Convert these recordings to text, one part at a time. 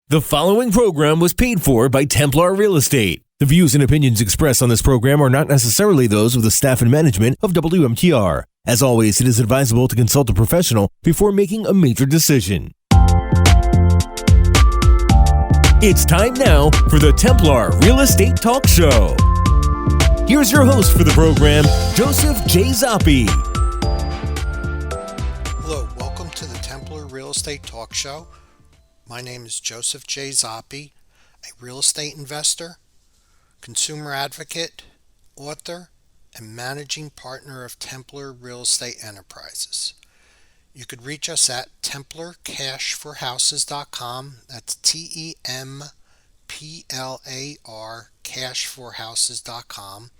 The following program was paid for by Templar Real Estate. The views and opinions expressed on this program are not necessarily those of the staff and management of WMTR. As always, it is advisable to consult a professional before making a major decision. It's time now for the Templar Real Estate Talk Show. Here's your host for the program, Joseph J. Zoppi. Hello, welcome to the Templar Real Estate Talk Show. My name is Joseph J. Zoppi, a real estate investor, consumer advocate, author, and managing partner of Templar Real Estate Enterprises. You could reach us at templarcashforhouses.com. That's TEMPLAR cashforhouses.com.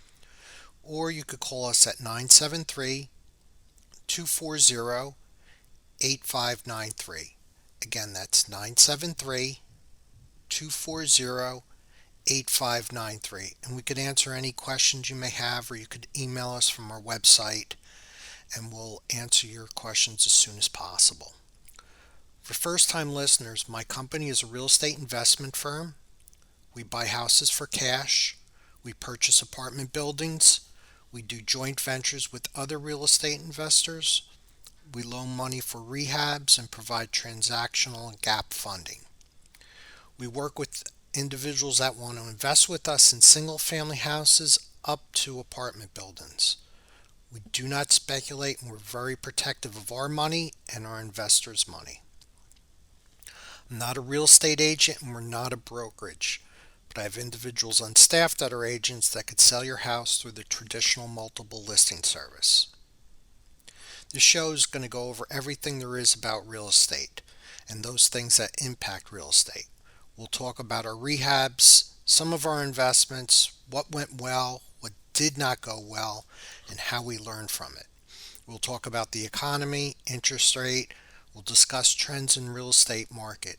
Or you could call us at 973-240-8593. Again, that's 973-240-8593. And we could answer any questions you may have, or you could email us from our website, and we'll answer your questions as soon as possible. For first-time listeners, my company is a real estate investment firm. We buy houses for cash. We purchase apartment buildings. We do joint ventures with other real estate investors. We loan money for rehabs and provide transactional and gap funding. We work with individuals that want to invest with us in single-family houses up to apartment buildings. We do not speculate, and we're very protective of our money and our investors' money. I'm not a real estate agent, and we're not a brokerage, but I have individuals on staff that are agents that could sell your house through the traditional multiple listing service. This show is going to go over everything there is about real estate and those things that impact real estate. We'll talk about our rehabs, some of our investments, what went well, what did not go well, and how we learned from it. We'll talk about the economy, interest rate. We'll discuss trends in real estate market.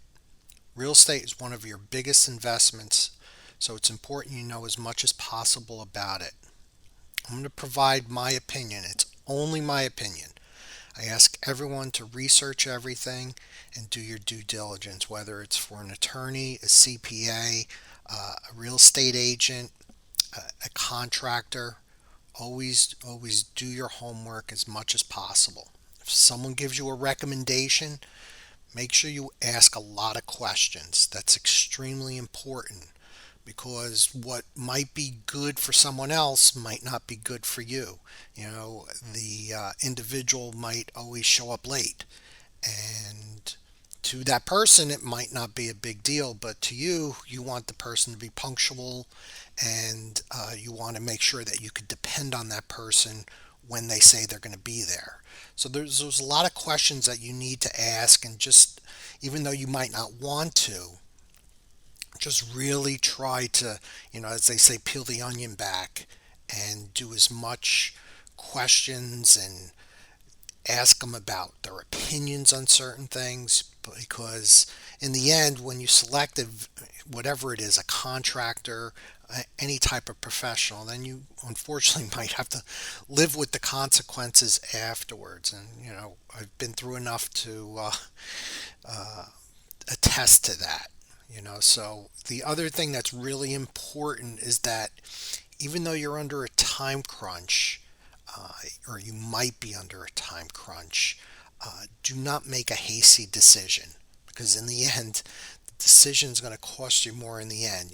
Real estate is one of your biggest investments, so it's important you know as much as possible about it. I'm going to provide my opinion. It's only my opinion. I ask everyone to research everything and do your due diligence, whether it's for an attorney, a CPA, a real estate agent, a contractor. Always do your homework as much as possible. If someone gives you a recommendation, make sure you ask a lot of questions. That's extremely important, because what might be good for someone else might not be good for you. The individual might always show up late, and to that person it might not be a big deal, but to you, you want the person to be punctual, and you want to make sure that you could depend on that person when they say they're going to be there. So there's a lot of questions that you need to ask, and just even though you might not want to, just really try to, as they say, peel the onion back and do as much questions and ask them about their opinions on certain things, because in the end, when you select whatever it is, a contractor, any type of professional, then you unfortunately might have to live with the consequences afterwards. And I've been through enough to attest to that. So the other thing that's really important is that even though you're under a time crunch, or you might be under a time crunch, do not make a hasty decision, because in the end, the decision is going to cost you more in the end.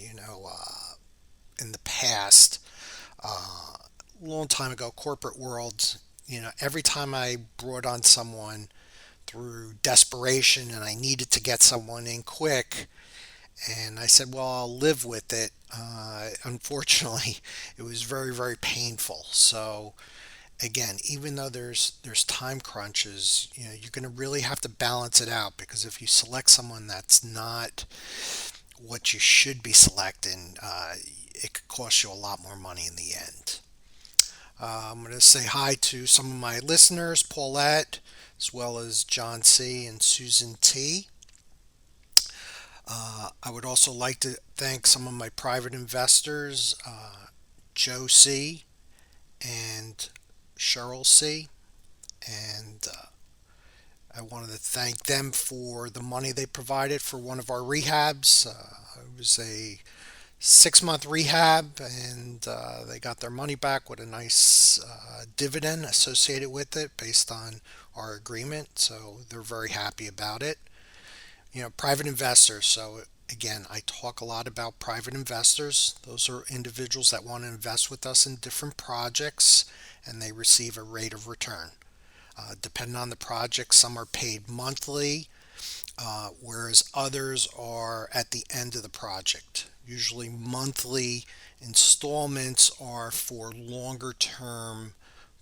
In the past, a long time ago, corporate world, every time I brought on someone through desperation and I needed to get someone in quick, and I said, well, I'll live with it. Unfortunately, it was very, very painful. So again, even though there's time crunches, you're going to really have to balance it out, because if you select someone that's not what you should be selecting, it could cost you a lot more money in the end. I'm going to say hi to some of my listeners, Paulette, as well as John C. and Susan T. I would also like to thank some of my private investors, Joe C. and Cheryl C. And I wanted to thank them for the money they provided for one of our rehabs. It was a 6 month rehab, and they got their money back with a nice dividend associated with it based on our agreement. So they're very happy about it. Private investors. So again, I talk a lot about private investors. Those are individuals that want to invest with us in different projects, and they receive a rate of return. Depending on the project, some are paid monthly, whereas others are at the end of the project. Usually, monthly installments are for longer term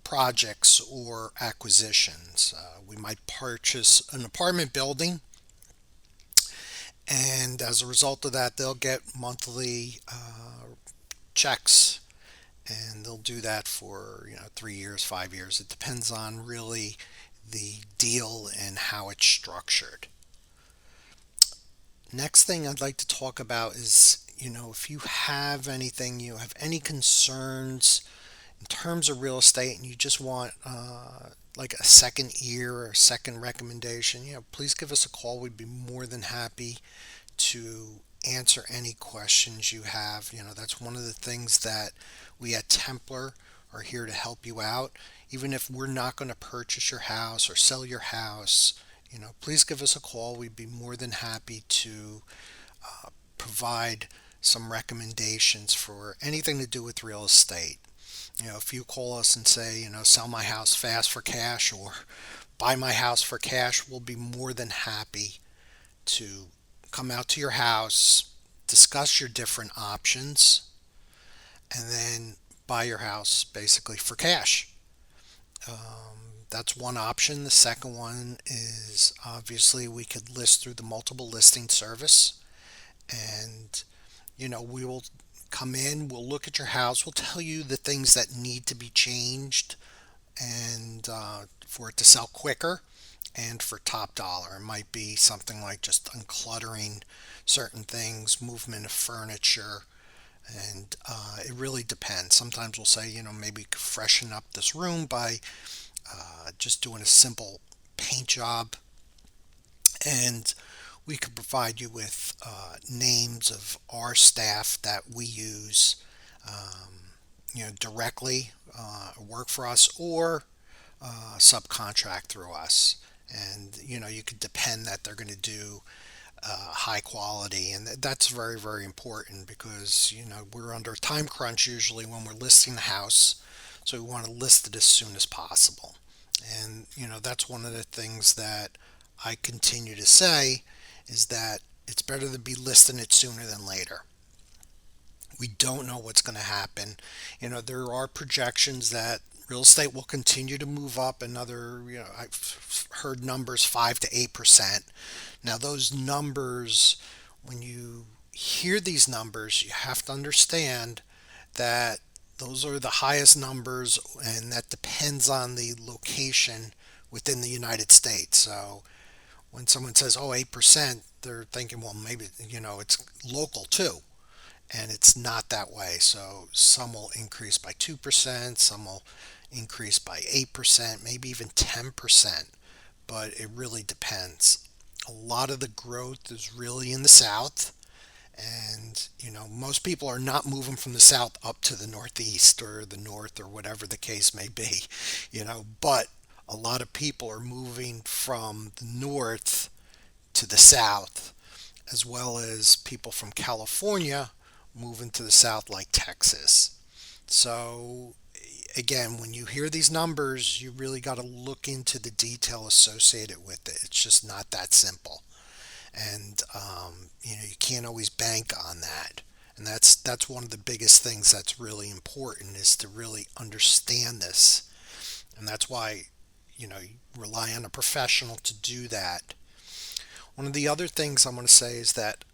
projects or acquisitions. We might purchase an apartment building, and as a result of that, they'll get monthly checks, and they'll do that for 3 years, 5 years. It depends on really the deal and how it's structured. Next thing I'd like to talk about is, if you have anything, you have any concerns in terms of real estate, and you just want like a second ear or a second recommendation, please give us a call. We'd be more than happy to answer any questions you have. That's one of the things that we at Templar are here to help you out. Even if we're not going to purchase your house or sell your house, please give us a call. We'd be more than happy to provide some recommendations for anything to do with real estate. If you call us and say, sell my house fast for cash or buy my house for cash, we'll be more than happy to come out to your house, discuss your different options, and then buy your house basically for cash. That's one option. The second one is obviously we could list through the multiple listing service, and we will come in, we'll look at your house, we'll tell you the things that need to be changed and for it to sell quicker and for top dollar. It might be something like just uncluttering certain things, movement of furniture, and it really depends. Sometimes we'll say, maybe freshen up this room by just doing a simple paint job, and we could provide you with names of our staff that we use, directly work for us or subcontract through us. And you could depend that they're going to do high quality, and that's very, very important because we're under a time crunch usually when we're listing the house, so we want to list it as soon as possible. And that's one of the things that I continue to say is that it's better to be listing it sooner than later. We don't know what's going to happen. There are projections that real estate will continue to move up another, I've heard numbers 5 to 8%. Now, those numbers, when you hear these numbers, you have to understand that those are the highest numbers, and that depends on the location within the United States. So when someone says, oh, 8%, they're thinking, well, maybe, it's local too. And it's not that way. So some will increase by 2%, some will increase by 8%, maybe even 10%. But it really depends. A lot of the growth is really in the South. And, most people are not moving from the South up to the Northeast or the North or whatever the case may be, but a lot of people are moving from the North to the South, as well as people from California moving to the South like Texas. So again, when you hear these numbers, you really got to look into the detail associated with it. It's just not that simple. And you can't always bank on that, and that's one of the biggest things that's really important, is to really understand this. And that's why you rely on a professional to do that. One of the other things I'm going to say is that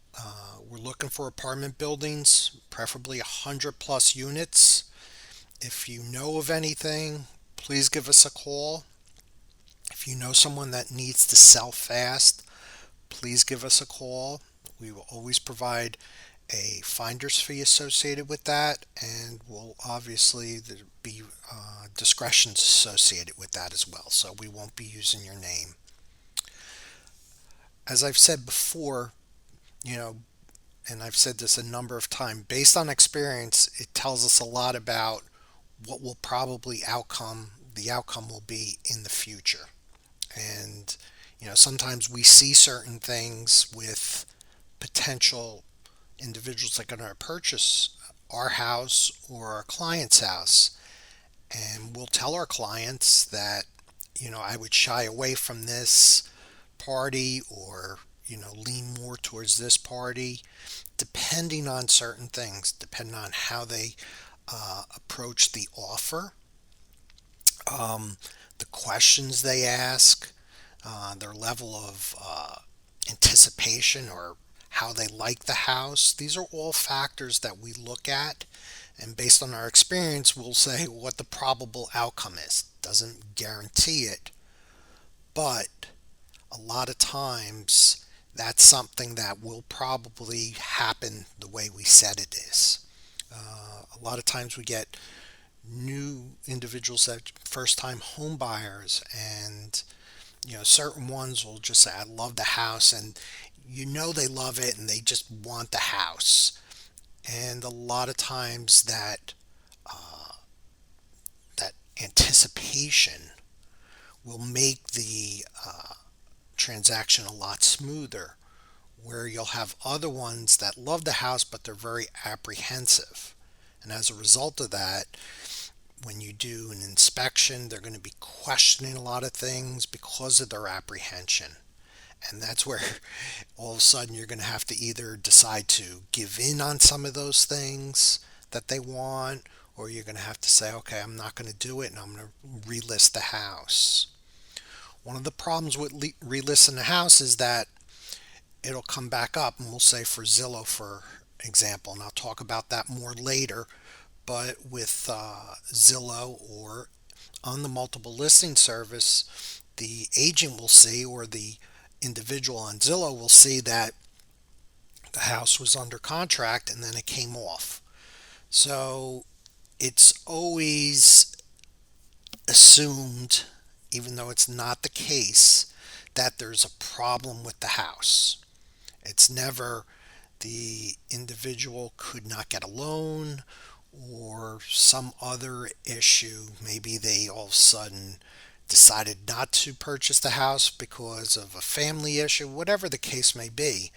we're looking for apartment buildings, preferably 100 plus units. If you know of anything, please give us a call. If you know someone that needs to sell fast, please give us a call. We will always provide a finder's fee associated with that, and will obviously there be discretions associated with that as well. So we won't be using your name. as I've said before, you know, and I've said this a number of times, based on experience, it tells us a lot about what will probably the outcome will be in the future. And, sometimes we see certain things with potential individuals that are going to purchase our house or our client's house. And we'll tell our clients that, I would shy away from this party or, lean more towards this party, depending on certain things, depending on how they approach the offer, the questions they ask, their level of anticipation or how they like the house. These are all factors that we look at, and based on our experience, we'll say what the probable outcome is. Doesn't guarantee it, but a lot of times that's something that will probably happen the way we said it is. A lot of times we get new individuals that first-time home buyers, and certain ones will just say, I love the house, and they love it and they just want the house. And a lot of times that anticipation will make the transaction a lot smoother, where you'll have other ones that love the house but they're very apprehensive. And as a result of that, when you do an inspection, they're going to be questioning a lot of things because of their apprehension. And that's where all of a sudden you're going to have to either decide to give in on some of those things that they want, or you're going to have to say, okay, I'm not going to do it and I'm going to relist the house. One of the problems with relisting the house is that it'll come back up, and we'll say for Zillow, for example, and I'll talk about that more later, but with Zillow or on the multiple listing service, the agent will see, or the individual on Zillow will see, that the house was under contract and then it came off. So it's always assumed, even though it's not the case, that there's a problem with the house. It's never the individual could not get a loan or some other issue. Maybe they all of a sudden decided not to purchase the house because of a family issue, whatever the case may be.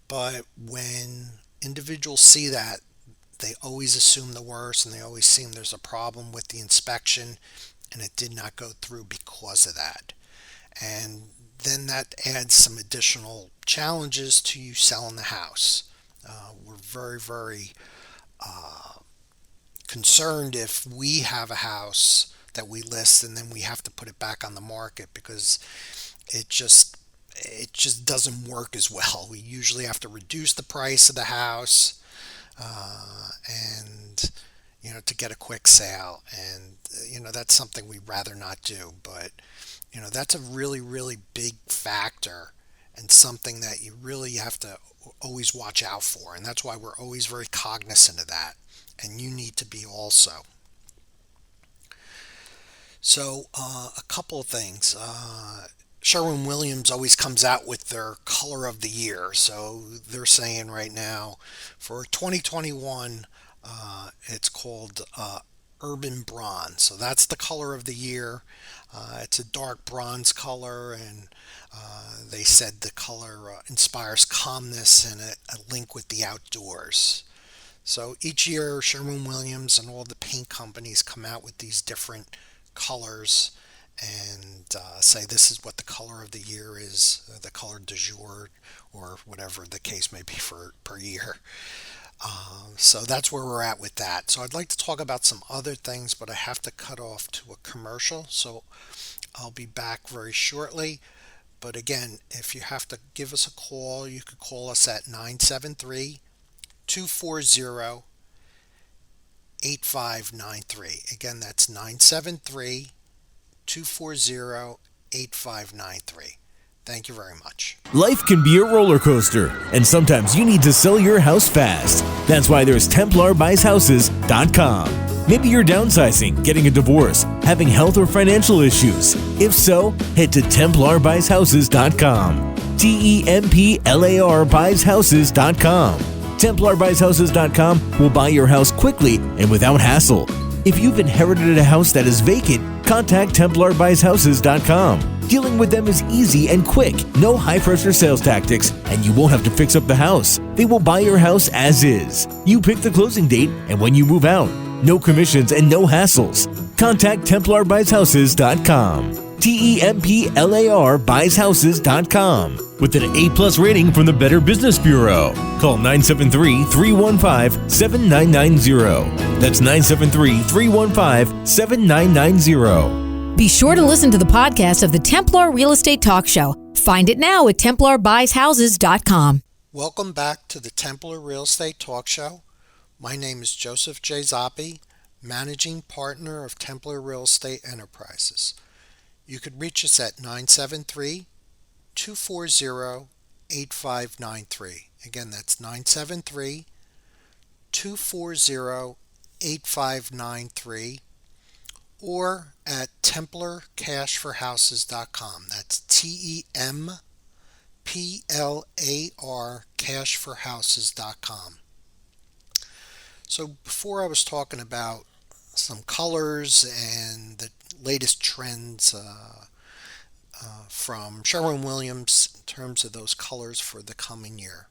But when individuals see that, they always assume the worst, and they always assume there's a problem with the inspection and it did not go through because of that. And then that adds some additional challenges to you selling the house. We're very, very concerned if we have a house that we list and then we have to put it back on the market, because it just doesn't work as well. We usually have to reduce the price of the house and to get a quick sale, and that's something we'd rather not do. But that's a really, really big factor, and something that you really have to always watch out for, and that's why we're always very cognizant of that, and you need to be also. So a couple of things. Sherwin-Williams always comes out with their color of the year. So they're saying right now for 2021, it's called Urban Bronze. So that's the color of the year. It's a dark bronze color, and they said the color inspires calmness and a link with the outdoors. So each year, Sherwin-Williams and all the paint companies come out with these different colors and say this is what the color of the year is, the color du jour, or whatever the case may be per year. So that's where we're at with that. So I'd like to talk about some other things, but I have to cut off to a commercial. So I'll be back very shortly. But again, if you have to give us a call, you could call us at 973-240-8593. Again, that's 973-240-8593. Thank you very much. Life can be a roller coaster, and sometimes you need to sell your house fast. That's why there's TemplarBuysHouses.com. Maybe you're downsizing, getting a divorce, having health or financial issues. If so, head to TemplarBuysHouses.com. TemplarBuysHouses.com. TemplarBuysHouses.com will buy your house quickly and without hassle. If you've inherited a house that is vacant, contact TemplarBuysHouses.com. Dealing with them is easy and quick. No high-pressure sales tactics, and you won't have to fix up the house. They will buy your house as is. You pick the closing date and when you move out. No commissions and no hassles. Contact TemplarBuysHouses.com. TemplarBuysHouses.com. With an A+ rating from the Better Business Bureau. Call 973-315-7990. That's 973-315-7990. Be sure to listen to the podcast of the Templar Real Estate Talk Show. Find it now at TemplarBuysHouses.com. Welcome back to the Templar Real Estate Talk Show. My name is Joseph Zoppi, Managing Partner of Templar Real Estate Enterprises. You could reach us at 973-240-8593. Again, that's 973-240-8593. Or at TemplarCashForHouses.com. That's TEMPLAR cashforhouses.com. So before I was talking about some colors and the latest trends from Sherwin-Williams in terms of those colors for the coming year.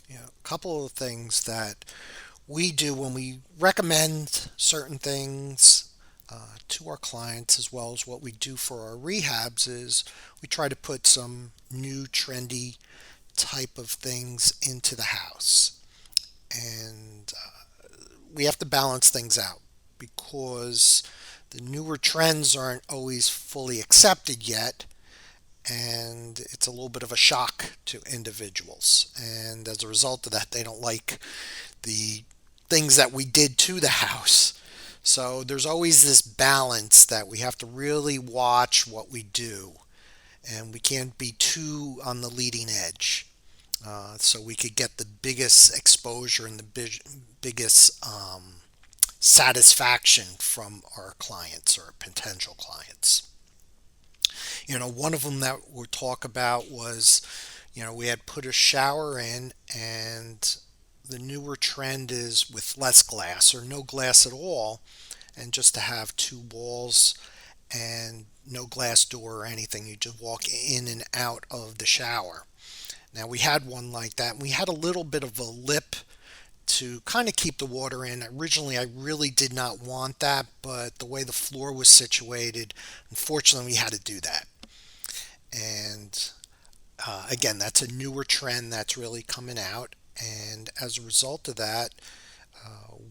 A couple of things that we do when we recommend certain things to our clients, as well as what we do for our rehabs, is we try to put some new trendy type of things into the house. And we have to balance things out because the newer trends aren't always fully accepted yet, and it's a little bit of a shock to individuals. And as a result of that, they don't like the things that we did to the house. So there's always this balance that we have to really watch what we do, and we can't be too on the leading edge. So we could get the biggest exposure and the biggest satisfaction from our clients or potential clients. One of them that we'll talk about was, we had put a shower in, and the newer trend is with less glass or no glass at all, and just to have two walls and no glass door or anything. You just walk in and out of the shower. Now we had one like that, and we had a little bit of a lip to kind of keep the water in. Originally, I really did not want that, but the way the floor was situated, unfortunately, we had to do that. And again, that's a newer trend that's really coming out. And as a result of that,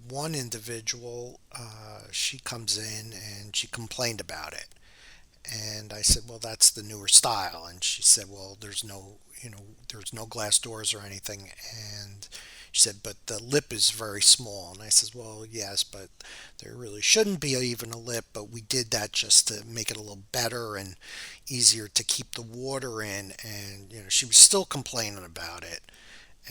one individual, she comes in and she complained about it. And I said, well, that's the newer style. And she said, well, there's no glass doors or anything. And she said, but the lip is very small. And I said, well, yes, but there really shouldn't be even a lip, but we did that just to make it a little better and easier to keep the water in. And, she was still complaining about it.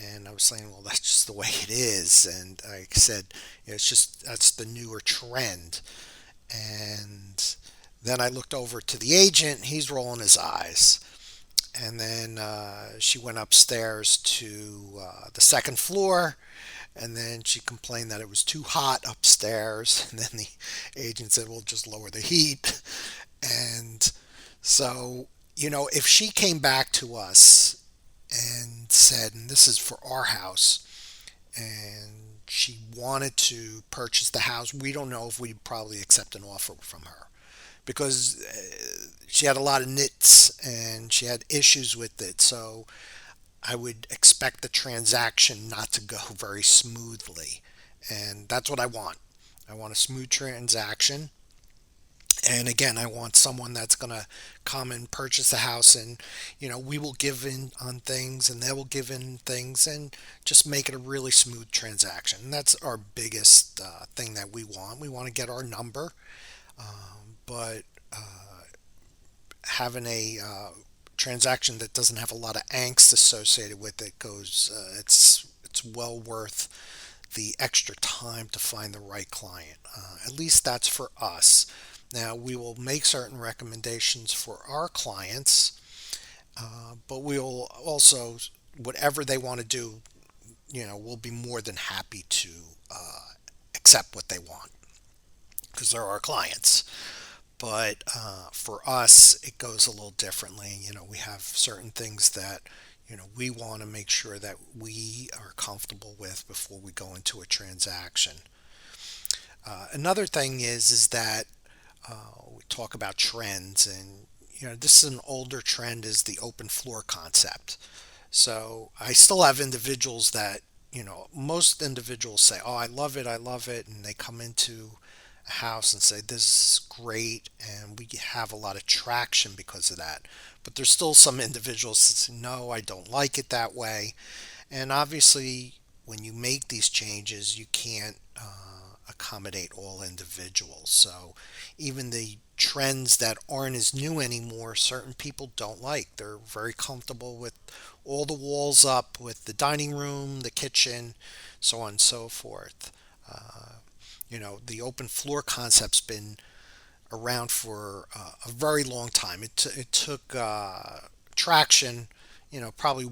And I was saying, well, that's just the way it is. And I said, that's the newer trend. And then I looked over to the agent. He's rolling his eyes. And then she went upstairs to the second floor. And then she complained that it was too hot upstairs. And then the agent said, well, just lower the heat. And so, if she came back to us and said, and this is for our house, and she wanted to purchase the house, we don't know if we'd probably accept an offer from her, because she had a lot of nits and she had issues with it. So I would expect the transaction not to go very smoothly, and that's what I want. I want a smooth transaction. And again, I want someone that's going to come and purchase the house, and we will give in on things and they will give in things, and just make it a really smooth transaction. And that's our biggest thing that we want. We want to get our number, but having a transaction that doesn't have a lot of angst associated with it it's well worth the extra time to find the right client. At least that's for us. Now, we will make certain recommendations for our clients, But we'll also, whatever they want to do, we'll be more than happy to accept what they want because they're our clients. But for us, it goes a little differently. We have certain things that, we want to make sure that we are comfortable with before we go into a transaction. Another thing is that we talk about trends, and this is an older trend, is the open floor concept. So I still have individuals that, most individuals say, "Oh, I love it," and they come into a house and say, "This is great," and we have a lot of traction because of that. But there's still some individuals that say, "No, I don't like it that way." And obviously, when you make these changes, you can't accommodate all individuals. So even the trends that aren't as new anymore, certain people don't like. They're very comfortable with all the walls up, with the dining room, the kitchen, so on and so forth. Uh, the open floor concept's been around for a very long time. It took traction, probably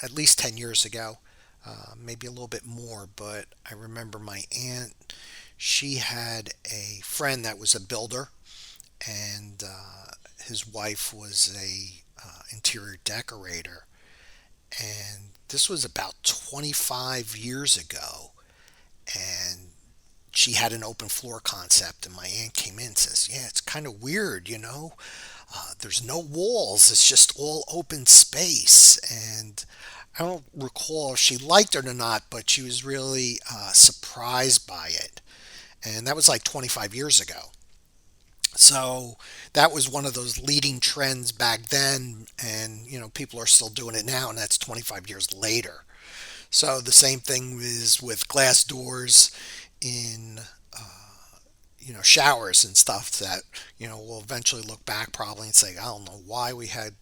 at least 10 years ago, maybe a little bit more. But I remember my aunt, she had a friend that was a builder, and his wife was a interior decorator. And this was about 25 years ago. And she had an open floor concept, and my aunt came in and says, "Yeah, it's kind of weird, there's no walls, it's just all open space." And I don't recall if she liked it or not, but she was really surprised by it. And that was like 25 years ago. So that was one of those leading trends back then, and people are still doing it now, and that's 25 years later. So the same thing is with glass doors in showers and stuff that we'll eventually look back probably and say, I don't know why we had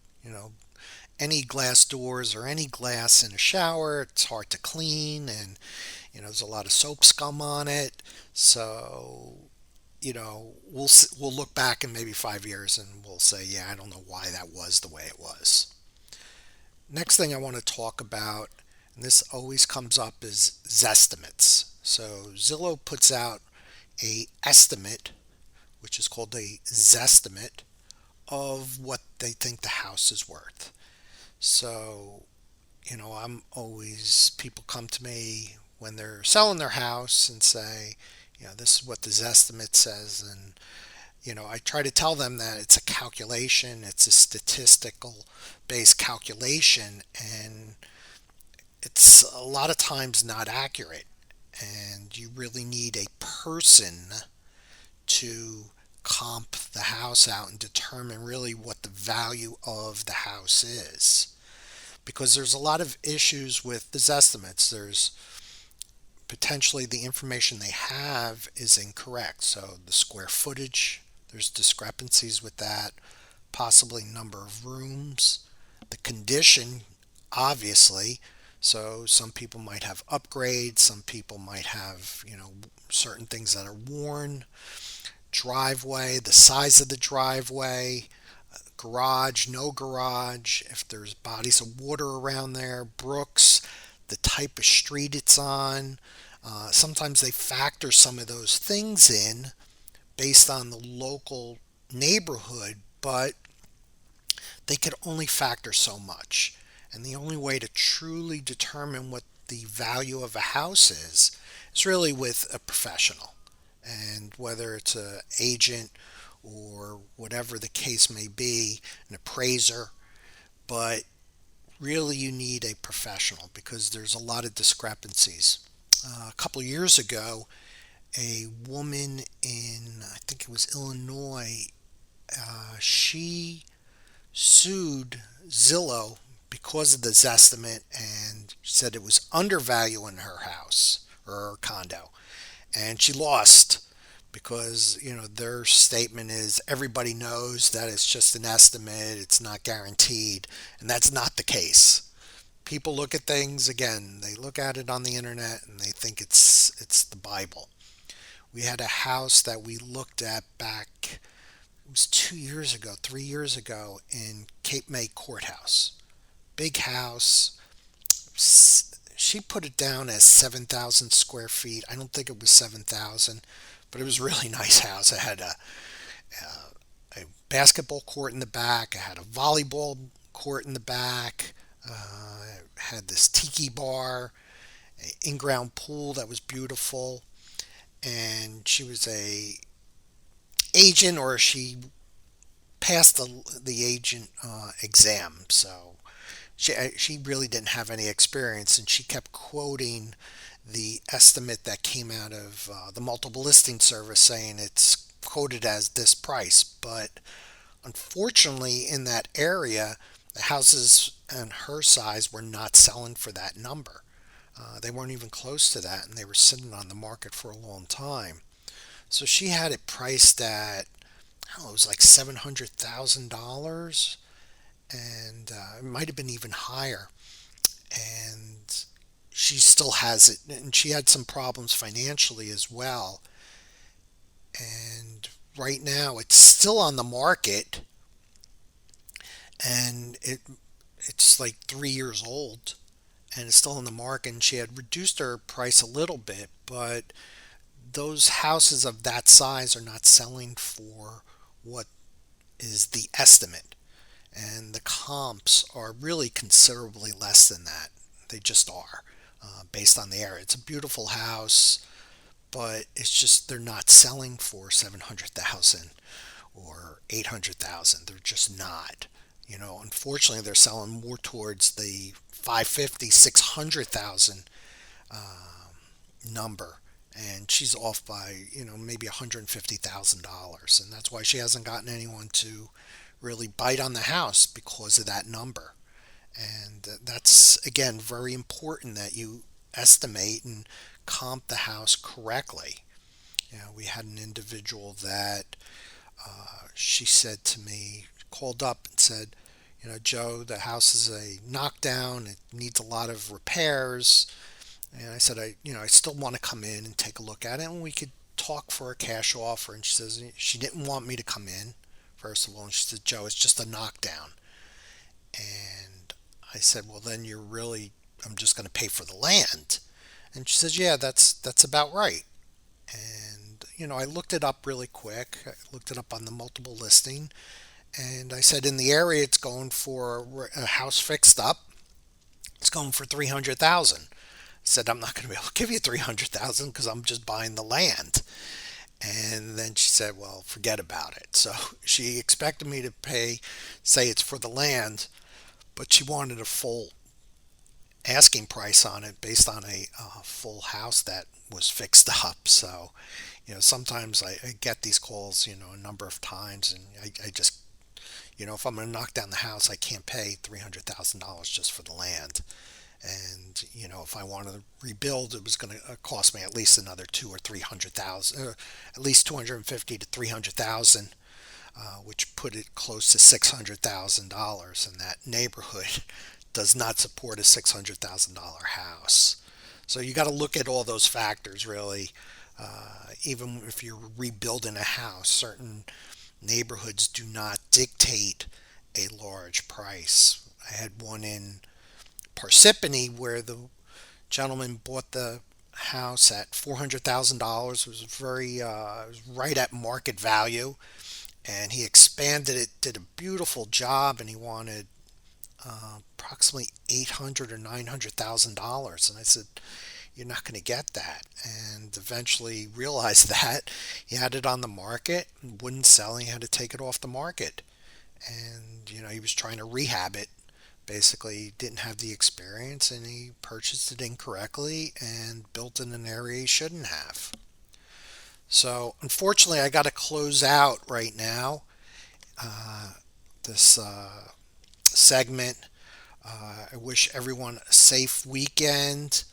any glass doors or any glass in a shower. It's hard to clean, and there's a lot of soap scum on it. So we'll look back in maybe 5 years and we'll say, yeah, I don't know why that was the way it was. Next thing I want to talk about, and this always comes up, is Zestimates. So Zillow puts out a estimate, which is called a Zestimate, of what they think the house is worth. So, I'm always, people come to me when they're selling their house and say, this is what the Zestimate says. And, I try to tell them that it's a calculation, it's a statistical based calculation, and it's a lot of times not accurate. And you really need a person to comp the house out and determine really what the value of the house is. Because there's a lot of issues with these estimates. There's potentially the information they have is incorrect. So the square footage, there's discrepancies with that, possibly number of rooms, the condition, obviously. So some people might have upgrades, some people might have, certain things that are worn, driveway, the size of the driveway, garage, no garage, if there's bodies of water around there, brooks, the type of street it's on. Sometimes they factor some of those things in based on the local neighborhood, but they could only factor so much. And the only way to truly determine what the value of a house is really with a professional. And whether it's an agent or whatever the case may be, an appraiser, but really you need a professional because there's a lot of discrepancies. A couple of years ago, a woman in, I think it was Illinois, she sued Zillow because of this estimate and said it was undervaluing her house or her condo. And she lost because, their statement is everybody knows that it's just an estimate, it's not guaranteed, and that's not the case. People look at things, again, they look at it on the internet and they think it's the Bible. We had a house that we looked at back was 2 years ago, 3 years ago in Cape May Courthouse. Big house. She put it down as 7,000 square feet. I don't think it was 7,000, but it was a really nice house. It had a basketball court in the back. It had a volleyball court in the back. It had this tiki bar, an in-ground pool that was beautiful. And she was a agent, or she passed the agent exam. So she really didn't have any experience, and she kept quoting the estimate that came out of the multiple listing service, saying it's quoted as this price. But unfortunately, in that area, the houses and her size were not selling for that number. They weren't even close to that, and they were sitting on the market for a long time. So she had it priced at, I don't know, it was like $700,000, and it might have been even higher. And she still has it, and she had some problems financially as well. And right now, it's still on the market, and it's like 3 years old, and it's still on the market. And she had reduced her price a little bit, but those houses of that size are not selling for what is the estimate, and the comps are really considerably less than that. They just are, based on the area. It's a beautiful house, but it's just they're not selling for 700,000 or 800,000. They're just not. Unfortunately, they're selling more towards the 550, 600,000 number, and she's off by maybe $150,000, and that's why she hasn't gotten anyone to really bite on the house, because of that number. And that's, again, very important that you estimate and comp the house correctly. We had an individual that she said to me, called up and said, Joe, the house is a knockdown. It needs a lot of repairs. And I said, I still want to come in and take a look at it, and we could talk for a cash offer. And she says she didn't want me to come in, first of all. And she said, Joe, it's just a knockdown. And I said, well, then I'm just going to pay for the land. And she says, yeah, that's about right. And, I looked it up really quick. I looked it up on the multiple listing. And I said, in the area, it's going for a house fixed up. It's going for $300,000. I said, I'm not going to be able to give you $300,000 because I'm just buying the land. And then she said, well, forget about it. So she expected me to say it's for the land, but she wanted a full asking price on it based on a full house that was fixed up. So, sometimes I get these calls, a number of times, and I just, if I'm going to knock down the house, I can't pay $300,000 just for the land. And, if I wanted to rebuild, it was going to cost me at least another $200,000 or $300,000, at least $250,000 to $300,000, which put it close to $600,000. And that neighborhood does not support a $600,000 house. So you got to look at all those factors, really. Even if you're rebuilding a house, certain neighborhoods do not dictate a large price. I had one in Parsippany where the gentleman bought the house at $400,000. It was right at market value, and he expanded it, did a beautiful job, and he wanted approximately $800,000 or $900,000. And I said, you're not going to get that. And eventually realized that. He had it on the market, wouldn't sell, and he had to take it off the market. And he was trying to rehab it. Basically, he didn't have the experience, and he purchased it incorrectly and built in an area he shouldn't have. So unfortunately, I got to close out right now this segment. I wish everyone a safe weekend.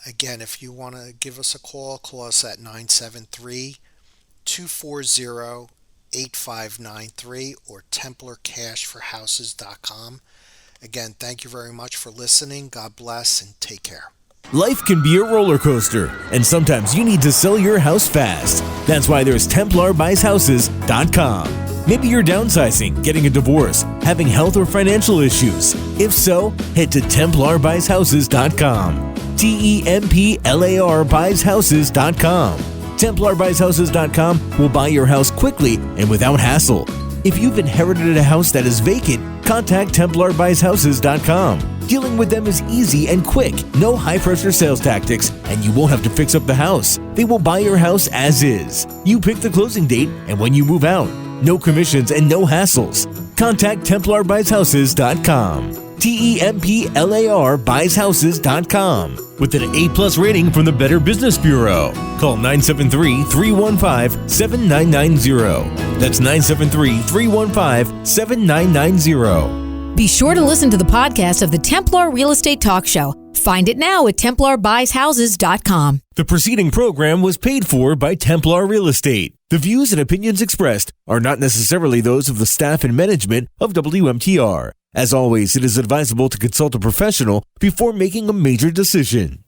Again, if you want to give us a call us at 973-240-8593 or TemplarCashForHouses.com. Again, thank you very much for listening. God bless and take care. Life can be a roller coaster, and sometimes you need to sell your house fast. That's why there's TemplarBuysHouses.com. Maybe you're downsizing, getting a divorce, having health or financial issues. If so, head to TemplarBuysHouses.com. TemplarBuysHouses.com. TemplarBuysHouses.com will buy your house quickly and without hassle. If you've inherited a house that is vacant, contact TemplarBuysHouses.com. Dealing with them is easy and quick. No high-pressure sales tactics, and you won't have to fix up the house. They will buy your house as is. You pick the closing date and when you move out. No commissions and no hassles. Contact TemplarBuysHouses.com. TemplarBuysHouses.com. With an A+ rating from the Better Business Bureau. Call 973-315-7990. That's 973-315-7990. Be sure to listen to the podcast of the Templar Real Estate Talk Show. Find it now at TemplarBuysHouses.com. The preceding program was paid for by Templar Real Estate. The views and opinions expressed are not necessarily those of the staff and management of WMTR. As always, it is advisable to consult a professional before making a major decision.